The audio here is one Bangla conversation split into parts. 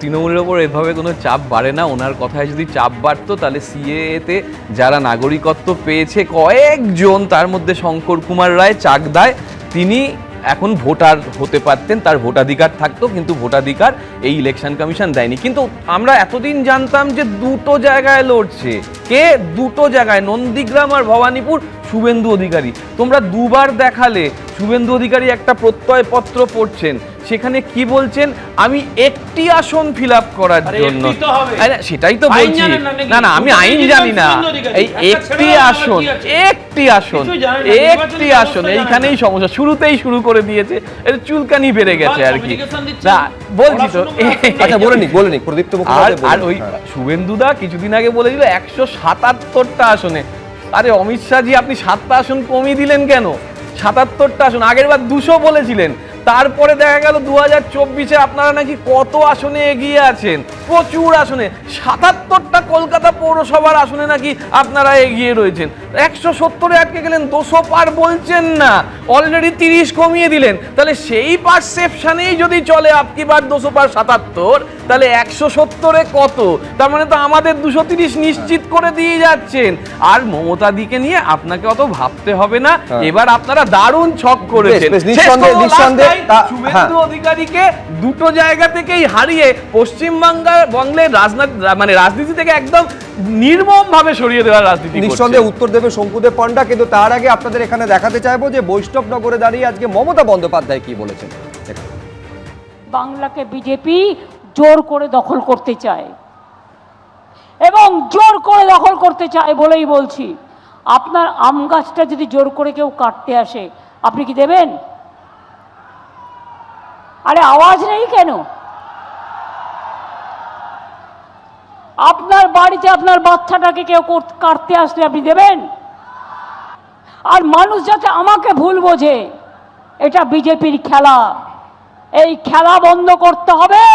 তৃণমূলের ওপর এভাবে কোনো চাপ বাড়ে না। ওনার কথায় যদি চাপ বাড়তো তাহলে সিএতে যারা নাগরিকত্ব পেয়েছে কয়েকজন, তার মধ্যে শঙ্কর কুমার রায় চাকদায়, তিনি এখন ভোটার হতে পারতেন, তার ভোটাধিকার থাকতো, কিন্তু ভোটাধিকার এই ইলেকশন কমিশন দেয়নি। কিন্তু আমরা এতদিন জানতাম যে দুটো জায়গায় লড়ছে, কে? দুটো জায়গায়, নন্দীগ্রাম আর ভবানীপুর, শুভেন্দু অধিকারী। তোমরা দুবার দেখালে শুভেন্দু অধিকারী একটা প্রত্যয়পত্র পড়ছেন, সেখানে কি বলছেন? আমি একটি আসন ফিল আপ করার জন্য। সেটাই তো বলছি। না না, আমি আইন জানি না। এই একটি আসন, একটি আসন, একটি আসন, এইখানেই সমস্যা। শুরুতেই শুরু করে দিয়েছে, এটা চুলকানি বেড়ে গেছে আর কি। না বলছি তো, আচ্ছা বলে নি প্রদীপ্ত মুখোপাধ্যায়। আর ওই শুভেন্দুদা কিছুদিন আগে বলে দিল 177টা আসনে। আরে অমিত শাহজি, আপনি 7টা আসন কমিয়ে দিলেন কেন? 77টা আসন, আগের বার 200 বলেছিলেন। তারপরে দেখা গেল 2024-এ আপনারা নাকি কত আসনে এগিয়ে আছেন, প্রচুর আসনে। 77টা কলকাতা পৌরসভার আসনে নাকি আপনারা এগিয়ে রয়েছেন। 170-এ আটকে গেলেন, 200 পার বলছেন না, অলরেডি 30 কমিয়ে দিলেন। তাহলে সেই পারসেপশনেই যদি চলে আপকি বার 200 পার 77, তাহলে 170-এ কত? তার মানে তো আমাদের 230 নিশ্চিত করে দিয়ে যাচ্ছেন। আর মমতা দিকে নিয়ে আপনাকে অত ভাবতে হবে না, এবার আপনারা দারুণ ছক করেছেন। শুভেন্দু অধিকারীকে দুটো জায়গা থেকেই হারিয়ে পশ্চিমবঙ্গের রাজনীতি থেকে একদম নির্মম ভাবে সরিয়ে দেওয়ার রাজনীতি। নিঃসন্দেহে উত্তর দেবে শঙ্কুদেব পান্ডা, কিন্তু তার আগে আপনাদের এখানে দেখাতে চাইবো যে বৈষ্ণবনগরে দাঁড়িয়ে আজকে মমতা বন্দ্যোপাধ্যায় কি বলেছেন। বাংলাকে বিজেপি জোর করে দখল করতে চায়, এবং জোর করে দখল করতে চায় বলেই বলছি, আপনার আম গাছটা যদি জোর করে কেউ কাটতে আসে, আপনি কি দেবেন? আরে আওয়াজ নেই কেন? আপনার বাড়িতে আপনার বাচ্চাটাকে কেউ কাটতে আসলে আপনি দেবেন? আর মানুষ যাতে আমাকে ভুল বোঝে, এটা বিজেপির খেলা, এই খেলা বন্ধ করতে হবে।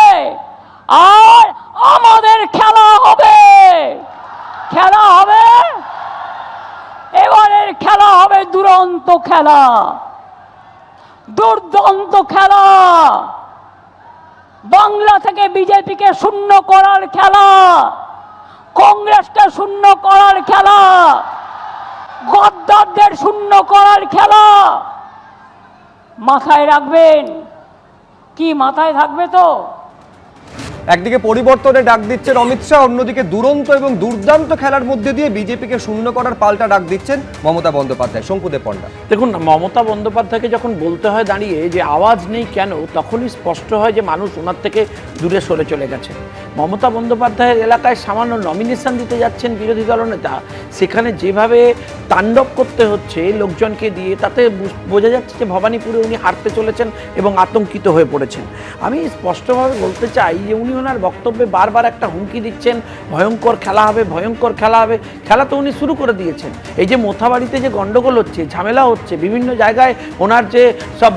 আর আমাদের খেলা হবে, খেলা হবে, এবারের খেলা হবে দুরন্ত খেলা, দুর্দান্ত খেলা। বাংলা থেকে বিজেপিকে শূন্য করার খেলা, কংগ্রেসকে শূন্য করার খেলা, গদ্দারদের শূন্য করার খেলা। মাথায় রাখবেন। কি মাথায় থাকবে তো? একদিকে পরিবর্তনে ডাক দিচ্ছেন অমিত শাহ, অন্যদিকে দুরন্ত এবং দুর্দান্ত খেলার মধ্যে দিয়ে বিজেপিকে শূন্য করার পাল্টা ডাক দিচ্ছেন মমতা বন্দ্যোপাধ্যায়। শঙ্কুদেব পান্ডা, দেখুন, মমতা বন্দ্যোপাধ্যায়কে যখন বলতে হয় দাঁড়িয়ে যে আওয়াজ নেই কেন, তখনই স্পষ্ট হয় যে মানুষ ওনার থেকে দূরে সরে চলে গেছে। মমতা বন্দ্যোপাধ্যায়ের এলাকায় সামান্য নমিনেশন দিতে যাচ্ছেন বিরোধী দলনেতা, সেখানে যেভাবে তাণ্ডব করতে হচ্ছে লোকজনকে দিয়ে, তাতে বোঝা যাচ্ছে যে ভবানীপুরে উনি হারতে চলেছেন এবং আতঙ্কিত হয়ে পড়েছেন। আমি স্পষ্টভাবে বলতে চাই যে উনি ওনার বক্তব্যে বারবার একটা হুমকি দিচ্ছেন, ভয়ঙ্কর খেলা হবে, ভয়ঙ্কর খেলা হবে। খেলা তো উনি শুরু করে দিয়েছেন। এই যে মোথাবাড়িতে যে গন্ডগোল হচ্ছে, ঝামেলা হচ্ছে, বিভিন্ন জায়গায় ওনার যে সব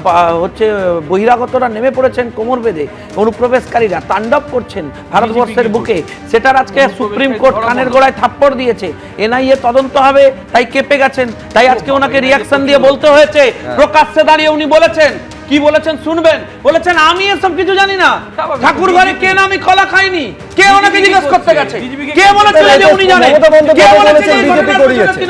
বহিরাগতরা নেমে পড়েছেন কোমর বেঁধে, অনুপ্রবেশকারীরা তাণ্ডব করছেন ভারতবর্ষের বুকে, সেটার আজকে সুপ্রিম কোর্ট কানের গোড়ায় থাপ্পড় দিয়েছে। এনআইএ তদন্ত হবে, তাই কেঁপে গেছেন, তাই আজকে ওনাকে রিয়াকশন দিয়ে বলতে হয়েছে। প্রকাশ্যে দাঁড়িয়ে উনি বলেছেন, কি বলেছেন শুনবেন, বলেছেন আমি এসব কিছু জানি না, ঠাকুর ঘরে কে না আমি কলা খাইনি, কে ওনাকে জিজ্ঞেস করতে গেছে, কে বলেছে যে উনি জানেন, কে বলেছে বিজেপি করিয়েছে,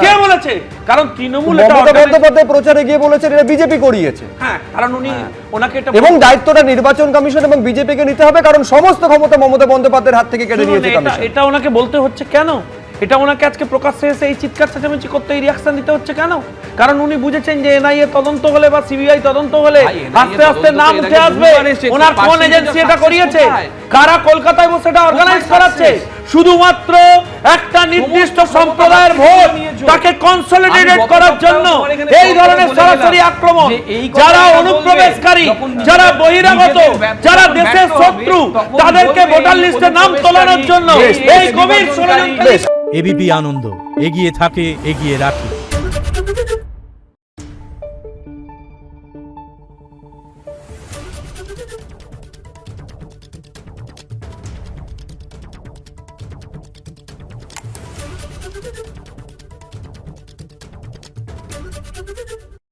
কে বলেছে? কারণ তৃণমূল মমতা বন্দ্যোপাধ্যায় প্রচারে গিয়ে বলেছেন এটা বিজেপি করিয়েছে। হ্যাঁ, কারণ উনি ওনাকে এটা, এবং দায়িত্বটা নির্বাচন কমিশন এবং বিজেপিকে নিতে হবে, কারণ সমস্ত ক্ষমতা মমতা বন্দ্যোপাধ্যায়ের হাত থেকে কেড়ে নিয়েছে কমিশন। এটা ওনাকে বলতে হচ্ছে কেন? এটা ওনাকে আজকে প্রকাশ্যে এসে এই চিৎকার চেঁচামেচি করতে, এই রিয়াকশন দিতে হচ্ছে কেন? কারণ উনি বুঝেছেন যে এনআইএ তদন্ত হলে বা সিবিআই তদন্ত হলে আস্তে আস্তে নাম উঠে আসবে ওনার কোন এজেন্সি এটা করিয়েছে, কারা কলকাতায় বসে এটা অর্গানাইজ করাচ্ছে। শুধুমাত্র একটা নির্দিষ্ট সম্প্রদায়ের ভোট তাকে কনসলিডেটেড করার জন্য এই ধরনের সরাসরি আক্রমণ, যারা অনুপ্রবেশকারী, যারা বহিরাগত, যারা দেশের শত্রু, তাদেরকে ভোটার লিস্টে নাম তোলানোর জন্য এই গভীর ষড়যন্ত্র। এবিপি আনন্দ, এগিয়ে থাকে, এগিয়ে রাখে। Thank you.